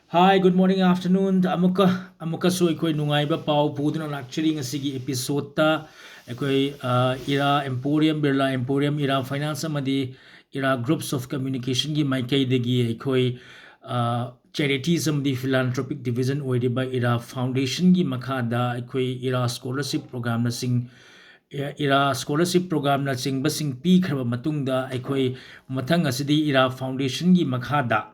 Hi, good morning, afternoon. Amuka so ikoi nungai ba pau puduna lecturing asigi episode ta ikoi ira Emporium Birla Emporium ira finance amadi ira groups of communication gi maikai degi ikoi charities amdi philanthropic division oiriba ira foundation gi makhada ikoi ira scholarship program na sing ira scholarship program na sing basing pi khraba matungda ikoi mathang asidi ira foundation gi makhada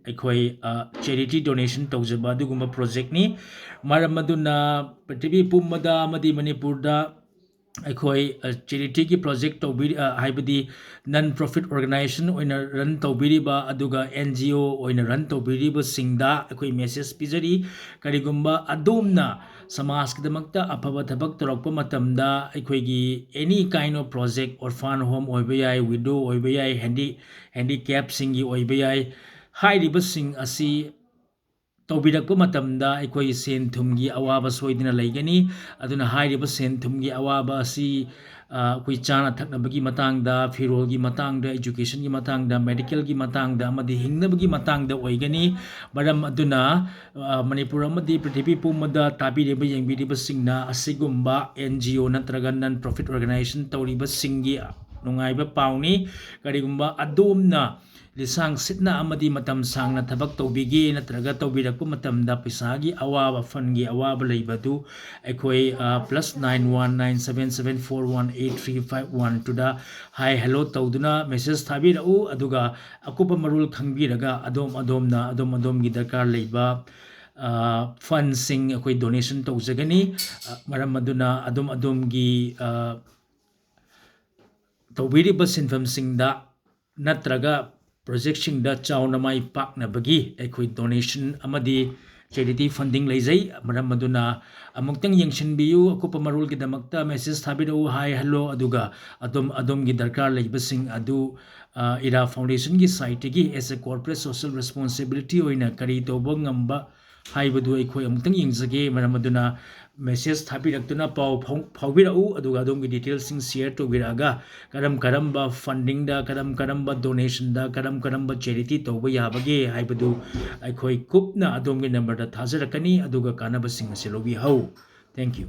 aikoi charity donation tawjaba dugumba project ni maram maduna prithvi pumada amadi manipur da aikoi charity ki project tawbiri haibadi non profit organization oina run tawbiriba aduga NGO oina run tawbiriba singda aikoi message pijari karigumba adomna samaj kidamakta afaba thabak torakpa matamda aikoi gi any kind of project orphan home oiba yai widow oiba yai handicap singi oiba yai hairibasing asi tawbirakpa matamda aikoi sen thumgi awaba soidina laigani aduna hairiba sen thumgi awaba asi koi chana thaknabagi matangda firolgi matangda education gi matangda medical gi matangda amadi hingnabagi matangda oigani maram aduna manipur amadi prithvi pumada tabireba yengbiriba singna asigumba NGO natraga non profit organization tawriba singi nungaiba pauni karigumba adomna lisang sitna amadi matam sangna thabak tawbigi natraga tawbirakpa matamda pisagi awaba fangi awaba leibadu aikoi +9197741835 tuda hi hello tawduna message thabirau aduga akupa marul khangbiraga adom gi darkar leiba fund sing akoi donation tawjagani maram maduna adom gi tawbiriba sinfam singda natraga project singda chauna mai pakna bagi aikoi donation amadi charity funding leijai maram maduna amuktang yengshin biu akupa marul gi damakta message thabirau hi hello aduga adom gi darkar leibasing adu ira foundation gi site gi as a corporate social responsibility oina kari toba ngamba haibadu aikoi amuktang yengzage maram maduna message thabiraktuna pau phawbirau aduga adom gi details sing share tobiraga karamba funding da karamba donation da karamba charity toba yabage haibadu aikoi kupna adom gi number da thajarakani aduga kanaba sing ase lobi hau thank you